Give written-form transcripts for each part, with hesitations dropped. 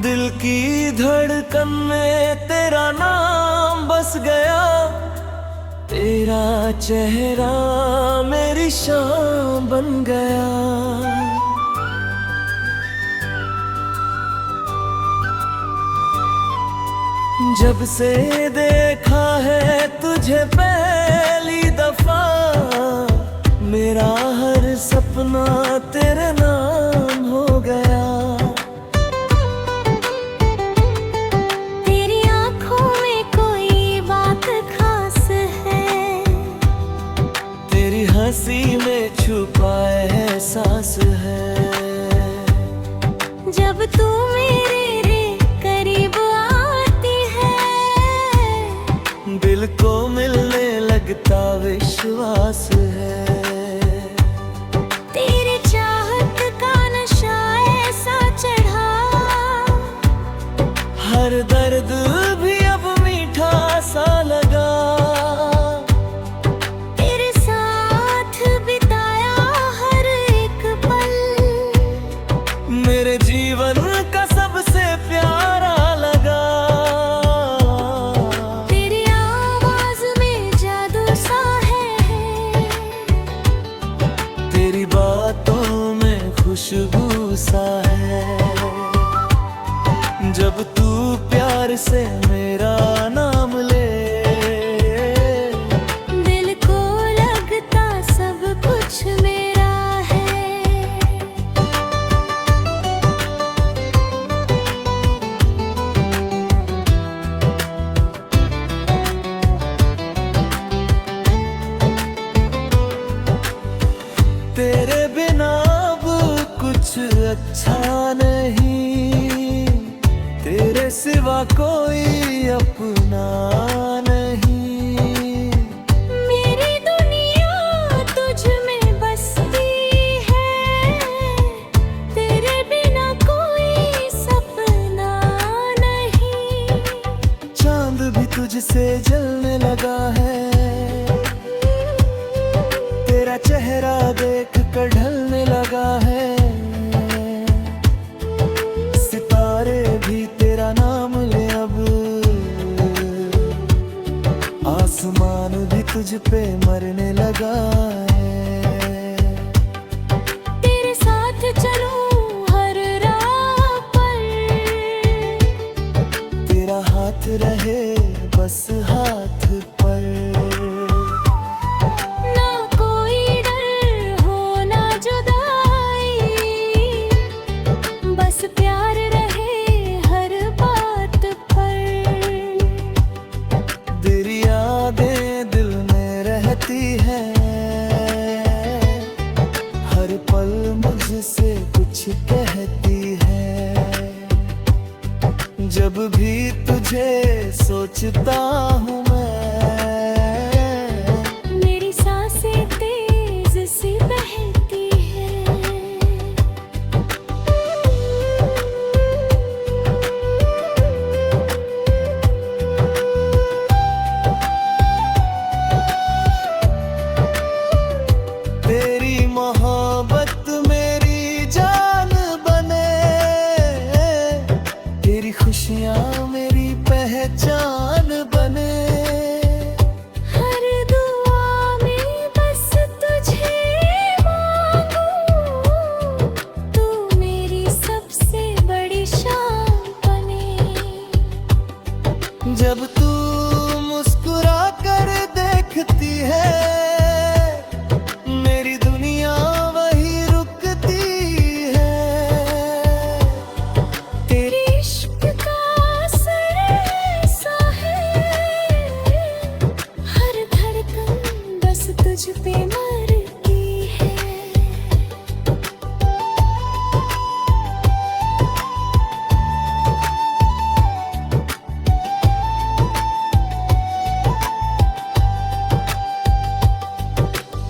दिल की धड़कन में तेरा नाम बस गया, तेरा चेहरा मेरी शाम बन गया। जब से देखा है तुझे पहली दफा, मेरा हर सपना तेरे नाम हो गया। तेरी आंखों में कोई बात खास है, तेरी हंसी में छुपा एहसास है। जब तू मेरे करीब आती है, दिल को मिलने लगता विश्वास है। तेरी चाहत का नशा ऐसा चढ़ा, हर दर्द भी अब मीठा सा लगा। तेरे साथ बिताया हर एक पल, मेरे जीवन का सबसे प्यारा लगा। तेरी आवाज में जादू सा है, तेरी बातों में खुशबू सा है। जब तू प्यार से मेरा नाम ले, दिल को लगता सब कुछ मेरा है। तेरे बिना अब कुछ अच्छा नहीं, तेरे सिवा कोई अपना नहीं। मेरी दुनिया तुझ में बसती है, तेरे बिना कोई सपना नहीं। चांद भी तुझसे जलने लगा है, तेरा चेहरा देख कर ढलने लगा है। सितारे भी तेरा नाम ले अब, आसमान भी तुझ पे मरने लगा है। तेरे साथ चलूं हर राह पर, तेरा हाथ रहे बस हाथ पर। ना कोई डर हो ना जुदाई, बस प्यार रहे हर बात पर। तेरी यादें दिल में रहती है, हर पल मुझसे कुछ कहती है। जब भी तुझे सोचता हूँ मैं, मेरी सांसें तेज सी बहती है। तेरी मोहब्बत मेरी जान बने, तेरी खुशियाँ मेरी पहचान बने। हर दुआ में बस तुझे मांगूं, तू मेरी सबसे बड़ी शान बने। जब तू मुस्कुरा कर देखती है, मेरी दुनिया वही रुकती है। तेरे इश्क का असर ऐसा है, हर धड़कन बस तुझ पे मरती है।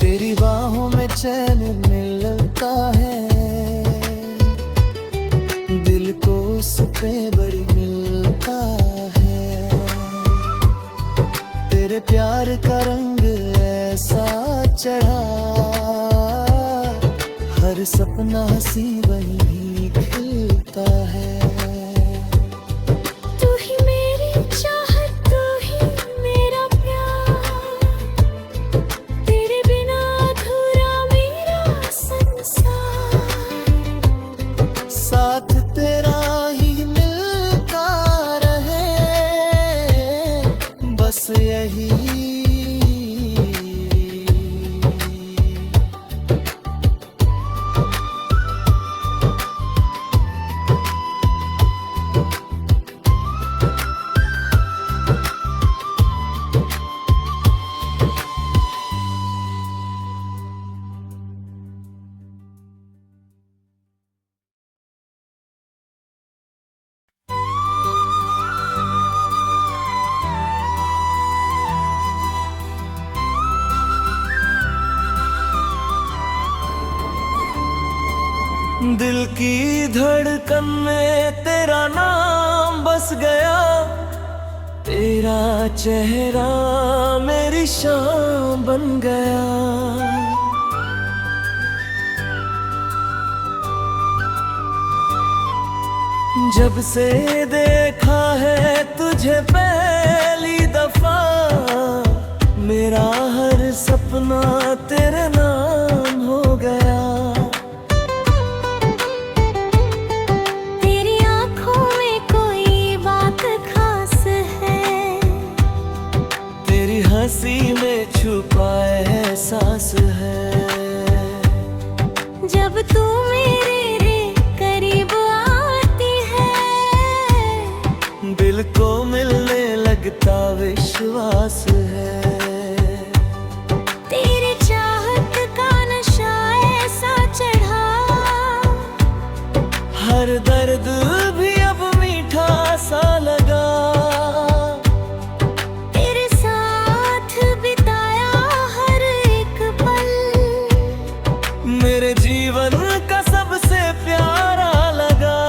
तेरी बाहों में चैन मिलता है, दिल को उस पे बड़ी मिलता है। तेरे प्यार का रंग ऐसा चढ़ा, हर सपना हंसी वही खिलता है। यही। दिल की धड़कन में तेरा नाम बस गया, तेरा चेहरा मेरी शाम बन गया। जब से देखा है तुझे पहली दफा, मेरा हर सपना तेरे नाम हो गया। हंसी में छुपा एहसास है, जब तू मेरे करीब आती है, दिल को मिलने लगता विश्वास है। तेरी चाहत का नशा ऐसा चढ़ा, हर दर्द भी अब मीठा सा लगा। मेरे जीवन का सबसे प्यारा लगा,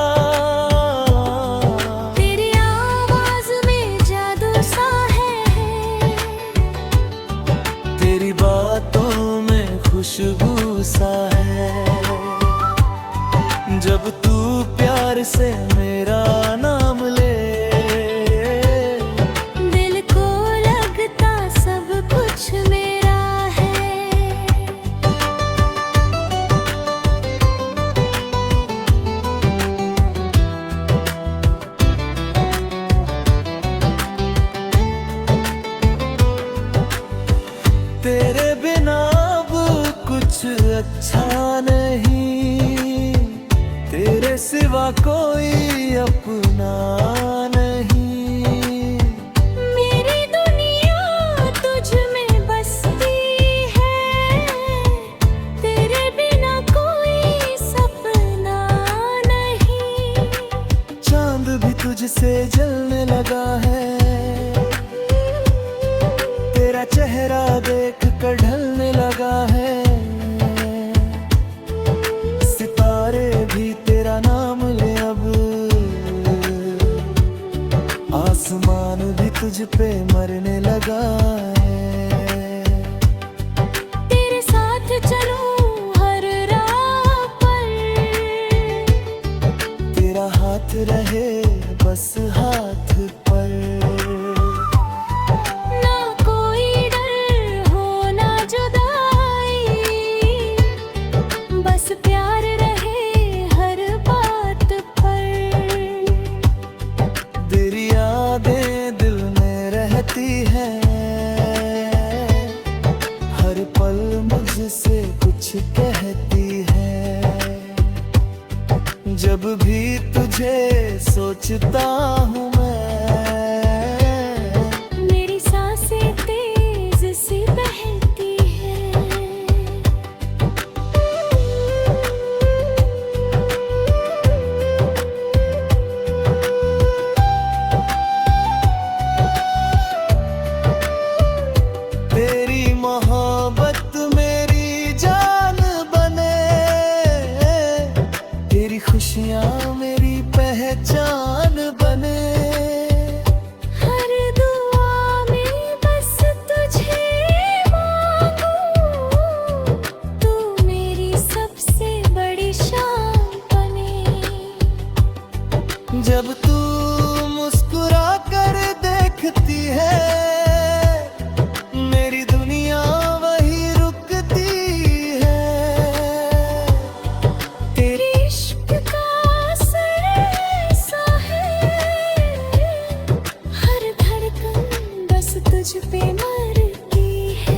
तेरी आवाज में जादू सा है, तेरी बातों में खुशबू सा है। जब तू प्यार से मेरा नाम ले, दिल को लगता सब कुछ मेरा है। तेरे बिना अब कुछ अच्छा नहीं, तेरे सिवा कोई अपना नहीं। मेरी दुनिया तुझ में बसती है, तेरे बिना कोई सपना नहीं। चांद भी तुझसे जलने लगा है, तेरा चेहरा देख कर ढलने लगा है। सितारे भी तेरा नाम ले अब, आसमान भी तुझ पे मरने लगा है। तेरे साथ चलूं हर राह पर, तेरा हाथ रहे बस हाथ पर। प्यार रहे हर बात पर, तेरी यादें दिल में रहती है, हर पल मुझसे कुछ कहती है। जब भी तुझे सोचता हूँ मैं, मेरी सांसें तेज सी बहती है। तेरी मोहब्बत मेरी जान बने, तेरी खुशियाँ मेरी पहचान बने। हर दुआ में बस तुझे मांगूं, तू मेरी सबसे बड़ी शान बने। जब तू मुस्कुरा कर देखती है, मेरी दुनिया वही रुकती है। तेरे इश्क का असर ऐसा है, हर धड़कन बस तुझ पे मरती है।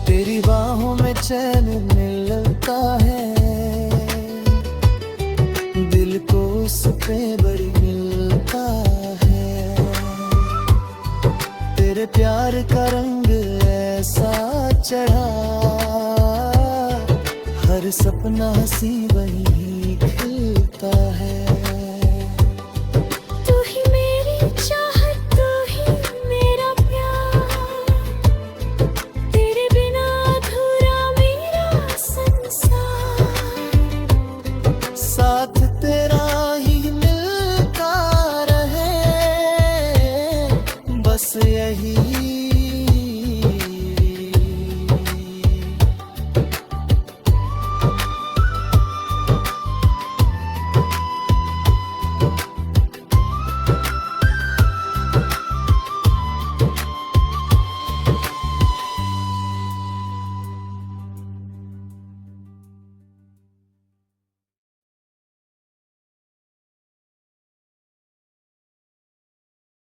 तेरी बाहों में चैन मिलता है, दिल को उस पे बड़ी मिलता है। तेरे प्यार का रंग ऐसा चढ़ा, हर सपना हंसी वही खिलता है। तू ही मेरी चाहत, तू ही मेरा प्यार, तेरे बिना अधूरा मेरा संसार। साथ तेरा ही मिलता रहे, बस यही